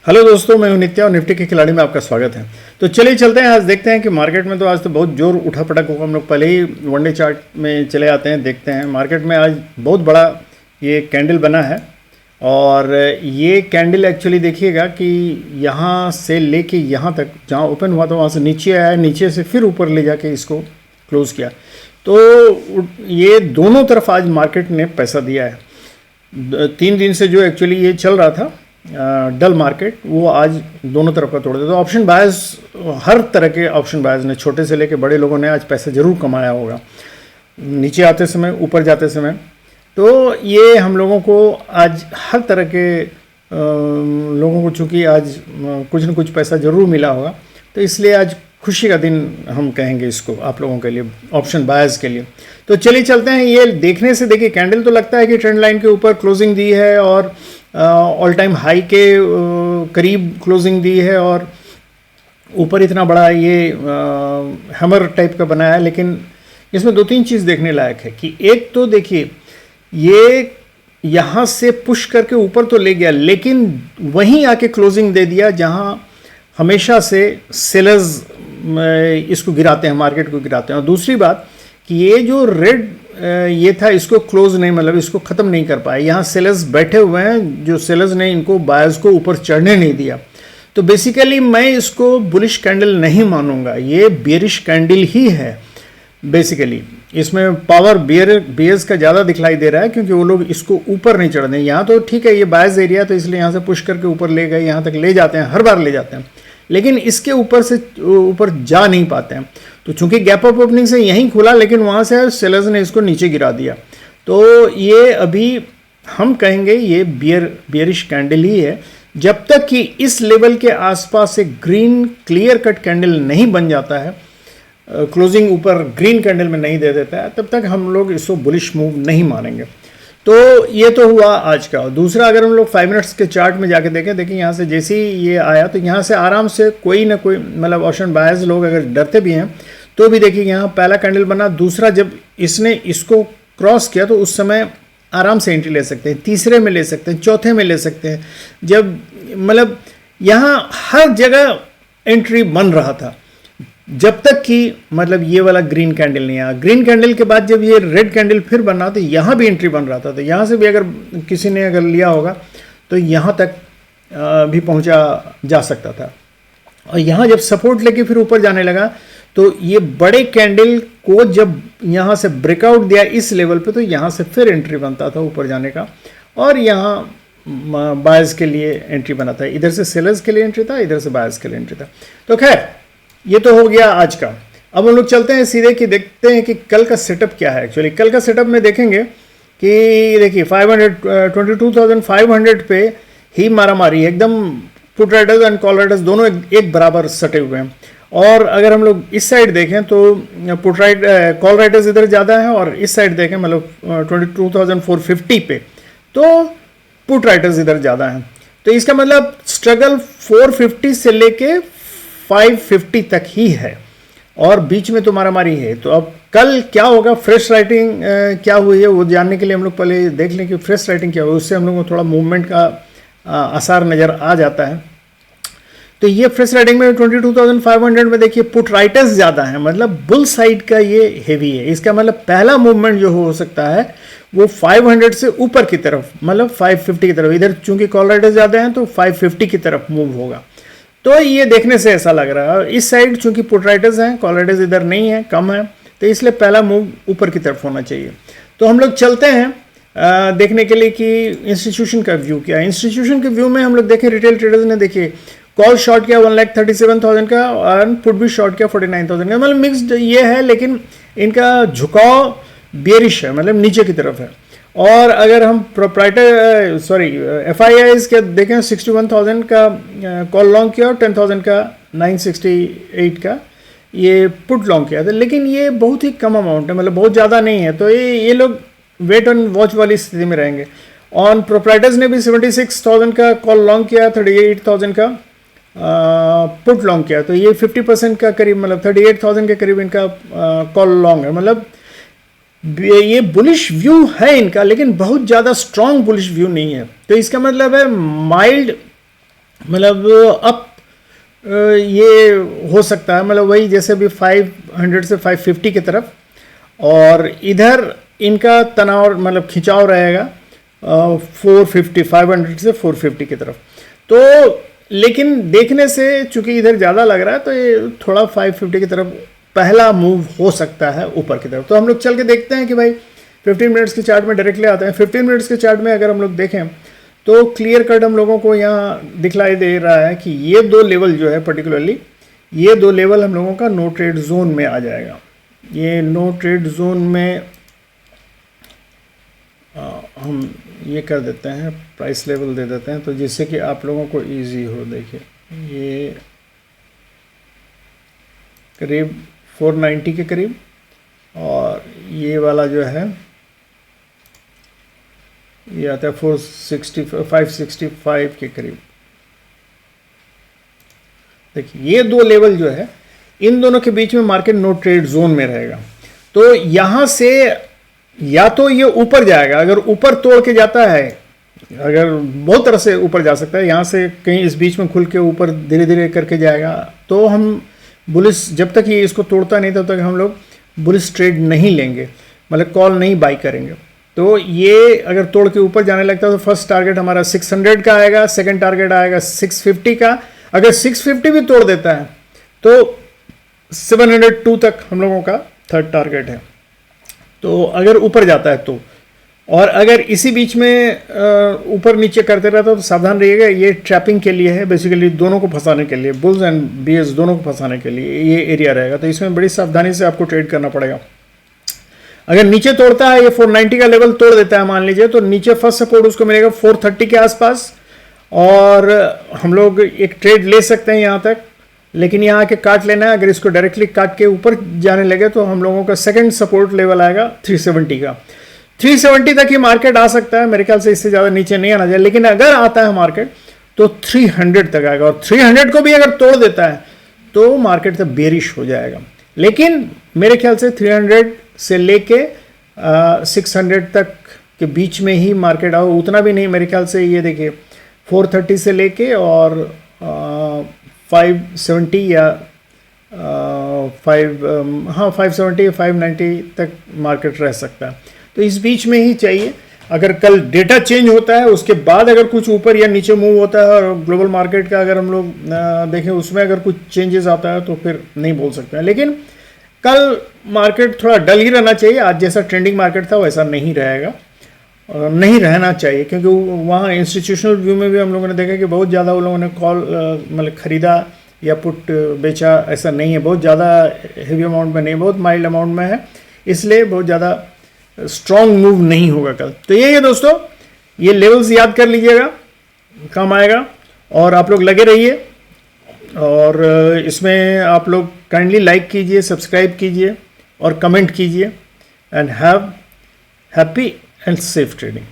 Hello दोस्तों, मैं हूं नित्या और निफ्टी के खिलाड़ी में आपका स्वागत है। तो चलिए चलते हैं, आज देखते हैं कि मार्केट में तो आज तो बहुत जोर उठा पटक होगा। हम लोग पहले ही वनडे चार्ट में चले आते हैं, देखते हैं मार्केट में आज बहुत बड़ा ये कैंडल बना है। और ये कैंडल एक्चुअली देखिएगा कि यहाँ से लेके यहाँ तक जहाँ ओपन हुआ था वहाँ से नीचे आया, नीचे से फिर ऊपर ले जाके इसको क्लोज किया। तो ये दोनों तरफ आज मार्केट ने पैसा दिया है। 3 दिन से जो एक्चुअली ये चल रहा था डल मार्केट, वो आज दोनों तरफ का तोड़ दिया। तो ऑप्शन बायर्स, हर तरह के ऑप्शन बायर्स ने, छोटे से लेके बड़े लोगों ने आज पैसा जरूर कमाया होगा, नीचे आते समय, ऊपर जाते समय। तो ये हम लोगों को आज हर तरह के लोगों को चूँकि आज कुछ न कुछ पैसा जरूर मिला होगा, तो इसलिए आज खुशी का दिन हम कहेंगे इसको आप लोगों के लिए, ऑप्शन बायर्स के लिए। तो चलिए चलते हैं। ये देखने से देखिए कैंडल तो लगता है कि ट्रेंड लाइन के ऊपर क्लोजिंग दी है और ऑल टाइम हाई के करीब क्लोजिंग दी है और ऊपर इतना बड़ा ये हैमर टाइप का बनाया है। लेकिन इसमें 2-3 चीज़ देखने लायक है कि एक तो देखिए ये यहाँ से पुश करके ऊपर तो ले गया, लेकिन वहीं आके क्लोजिंग दे दिया जहाँ हमेशा से सेलर्स इसको गिराते हैं, मार्केट को गिराते हैं। और दूसरी बात कि ये जो रेड ये था, इसको क्लोज नहीं, मतलब इसको ख़त्म नहीं कर पाए। यहाँ सेलर्स बैठे हुए हैं, जो सेलर्स ने इनको बायर्स को ऊपर चढ़ने नहीं दिया। तो बेसिकली मैं इसको बुलिश कैंडल नहीं मानूंगा, ये बेरिश कैंडल ही है बेसिकली। इसमें पावर बियर्स का ज़्यादा दिखलाई दे रहा है क्योंकि वो लोग इसको ऊपर नहीं चढ़ दें। यहाँ तो ठीक है, ये बायर्स एरिया, तो इसलिए यहाँ से पुश करके ऊपर ले गए, यहाँ तक ले जाते हैं, हर बार ले जाते हैं, लेकिन इसके ऊपर से ऊपर जा नहीं पाते हैं। तो चूंकि गैप अप ओपनिंग से यहीं खुला, लेकिन वहाँ से सेलर्स ने इसको नीचे गिरा दिया। तो ये अभी हम कहेंगे ये बियरिश कैंडल ही है। जब तक कि इस लेवल के आसपास एक ग्रीन क्लियर कट कैंडल नहीं बन जाता है, क्लोजिंग ऊपर ग्रीन कैंडल में नहीं दे देता है, तब तक हम लोग इसको बुलिश मूव नहीं मानेंगे। तो ये तो हुआ आज का। दूसरा, अगर हम लोग 5 मिनट्स के चार्ट में जाके देखें, देखिए यहाँ से जैसे ही ये आया तो यहाँ से आराम से कोई ना कोई, मतलब ऑप्शन बायर्स लोग अगर डरते भी हैं तो भी देखिए यहाँ पहला कैंडल बना। दूसरा, जब इसने इसको क्रॉस किया तो उस समय आराम से एंट्री ले सकते हैं, तीसरे में ले सकते हैं, चौथे में ले सकते हैं। जब मतलब यहाँ हर जगह एंट्री बन रहा था, जब तक कि मतलब ये वाला ग्रीन कैंडल नहीं आया। ग्रीन कैंडल के बाद जब ये रेड कैंडल फिर बना तो यहाँ भी एंट्री बन रहा था। तो यहाँ से भी अगर किसी ने अगर लिया होगा तो यहाँ तक भी पहुँचा जा सकता था। और यहाँ जब सपोर्ट लेके फिर ऊपर जाने लगा तो ये बड़े कैंडल को जब यहाँ से ब्रेकआउट दिया इस लेवल पे, तो यहाँ से फिर एंट्री बनता था ऊपर जाने का, और यहाँ बायर्स के लिए एंट्री बना था। इधर से सेलर्स के लिए एंट्री था, इधर से बायर्स के लिए एंट्री था। तो खैर ये तो हो गया आज का। अब हम लोग चलते हैं सीधे कि देखते हैं कि कल का सेटअप क्या है। एक्चुअली कल का सेटअप में देखेंगे कि देखिए 22,500 पे ही मारामारी, एकदम put Riders and call Riders दोनों एक बराबर सटे हुए हैं। और अगर हम लोग इस साइड देखें तो कॉल राइडर्स इधर ज़्यादा है, और इस साइड देखें मतलब 22,450 पे तो पुट राइडर्स इधर ज़्यादा हैं। तो इसका मतलब स्ट्रगल 450 से लेके 550 तक ही है, और बीच में तो मारामारी है। तो अब कल क्या होगा, फ्रेश राइटिंग क्या हुई है वो जानने के लिए हम लोग पहले देख लें कि फ्रेश राइटिंग क्या हुई, उससे हम लोग को थोड़ा मूवमेंट का आसार नज़र आ जाता है। तो ये फ्रेश राइटिंग में 22,500 में देखिए पुट राइटर्स ज़्यादा हैं, मतलब बुल साइड का ये हेवी है। इसका मतलब पहला मूवमेंट जो हो सकता है वो 500 से ऊपर की तरफ, मतलब 550 की तरफ। इधर चूंकि कॉल राइटर्स ज़्यादा हैं तो 550 की तरफ मूव होगा। तो ये देखने से ऐसा लग रहा है। इस साइड चूंकि पुट राइटर्स हैं, कॉल राइटर्स इधर नहीं है, कम है, तो इसलिए पहला मूव ऊपर की तरफ होना चाहिए। तो हम लोग चलते हैं देखने के लिए कि इंस्टीट्यूशन का व्यू क्या है। इंस्टीट्यूशन के व्यू में हम लोग देखें, रिटेल ट्रेडर्स ने देखिए कॉल शॉर्ट किया 1,37,000 का, और पुट भी शॉर्ट किया 49,000 का। मतलब मिक्स्ड ये है, लेकिन इनका झुकाव बेरिश है, मतलब नीचे की तरफ है। और अगर हम FIIs के देखें 61,000 का कॉल लॉन्ग किया और 10,000 का 968 का ये पुट लॉन्ग किया था, लेकिन ये बहुत ही कम अमाउंट है, मतलब बहुत ज़्यादा नहीं है। तो ये लोग वेट एंड वॉच वाली स्थिति में रहेंगे। ऑन प्रोप्राइटर्स ने भी 76,000 का कॉल लॉन्ग किया, 38,000 का पुट लॉन्ग किया। तो ये 50% का करीब, मतलब 38,000 के करीब इनका कॉल लॉन्ग है। मतलब ये बुलिश व्यू है इनका, लेकिन बहुत ज़्यादा स्ट्रॉन्ग बुलिश व्यू नहीं है। तो इसका मतलब है माइल्ड मतलब अप ये हो सकता है, मतलब वही जैसे भी 500 से 550 की तरफ, और इधर इनका तनाव मतलब खिंचाव रहेगा 450 500 से 450 की तरफ। तो लेकिन देखने से चूंकि इधर ज़्यादा लग रहा है तो ये थोड़ा 550 की तरफ पहला मूव हो सकता है ऊपर की तरफ। तो हम लोग चल के देखते हैं कि भाई 15 मिनट्स के चार्ट में डायरेक्टली आते हैं। 15 मिनट्स के चार्ट में अगर हम लोग देखें तो क्लियर कट हम लोगों को यहाँ दिखलाई दे रहा है कि ये दो लेवल जो है पर्टिकुलरली, ये दो लेवल हम लोगों का नो ट्रेड जोन में आ जाएगा। ये नो ट्रेड जोन में हम ये कर देते हैं, प्राइस लेवल दे देते हैं तो जिससे कि आप लोगों को इजी हो। देखिए ये करीब 490 के करीब, और ये वाला जो है ये आता है 565 के करीब। देखिए ये दो लेवल जो है, इन दोनों के बीच में मार्केट नो ट्रेड जोन में रहेगा। तो यहां से या तो ये ऊपर जाएगा, अगर ऊपर तोड़ के जाता है, अगर बहुत तरह से ऊपर जा सकता है, यहाँ से कहीं इस बीच में खुल के ऊपर धीरे धीरे करके जाएगा, तो हम बुलिस, जब तक ये इसको तोड़ता नहीं तब तक हम लोग बुलिस ट्रेड नहीं लेंगे, मतलब कॉल नहीं बाई करेंगे। तो ये अगर तोड़ के ऊपर जाने लगता है तो फर्स्ट टारगेट हमारा 600 का आएगा, सेकंड टारगेट आएगा 650 का। अगर 650 भी तोड़ देता है तो 702 तक हम लोगों का थर्ड टारगेट है। तो अगर ऊपर जाता है तो, और अगर इसी बीच में ऊपर नीचे करते रहता तो सावधान रहिएगा, ये ट्रैपिंग के लिए है, बेसिकली दोनों को फंसाने के लिए, बुल्स एंड बीयर्स दोनों को फंसाने के लिए ये एरिया रहेगा। तो इसमें बड़ी सावधानी से आपको ट्रेड करना पड़ेगा। अगर नीचे तोड़ता है, ये 490 का लेवल तोड़ देता है मान लीजिए, तो नीचे फर्स्ट सपोर्ट उसको मिलेगा 430 के आसपास, और हम लोग एक ट्रेड ले सकते हैं यहाँ तक, लेकिन यहाँ आके काट लेना है। अगर इसको डायरेक्टली काट के ऊपर जाने लगे तो हम लोगों का सेकंड सपोर्ट लेवल आएगा 370 का। 370 तक ही मार्केट आ सकता है, मेरे ख्याल से इससे ज़्यादा नीचे नहीं आना चाहिए। लेकिन अगर आता है मार्केट तो 300 तक आएगा, और 300 को भी अगर तोड़ देता है तो मार्केट तो बेरिश हो जाएगा। लेकिन मेरे ख्याल से 300 से लेके 600 तक के बीच में ही मार्केट आओ, उतना भी नहीं मेरे ख्याल से। ये देखिए 430 से लेके और 570 या 570 590 तक मार्केट रह सकता है। तो इस बीच में ही चाहिए। अगर कल डेटा चेंज होता है उसके बाद अगर कुछ ऊपर या नीचे मूव होता है, और ग्लोबल मार्केट का अगर हम लोग देखें उसमें अगर कुछ चेंजेस आता है तो फिर नहीं बोल सकते हैं। लेकिन कल मार्केट थोड़ा डल ही रहना चाहिए। आज जैसा ट्रेंडिंग मार्केट था वैसा नहीं रहेगा, नहीं रहना चाहिए, क्योंकि वहाँ इंस्टीट्यूशनल व्यू में भी हम लोगों ने देखा कि बहुत ज़्यादा उन लोगों ने कॉल मतलब ख़रीदा या पुट बेचा, ऐसा नहीं है। बहुत ज़्यादा हेवी अमाउंट में नहीं, बहुत माइल्ड अमाउंट में है, इसलिए बहुत ज़्यादा स्ट्रॉन्ग मूव नहीं होगा कल। तो ये है दोस्तों, ये लेवल्स याद कर लीजिएगा, काम आएगा। और आप लोग लगे रहिए, और इसमें आप लोग काइंडली लाइक कीजिए, सब्सक्राइब कीजिए और कमेंट कीजिए। And have happy and safe trading.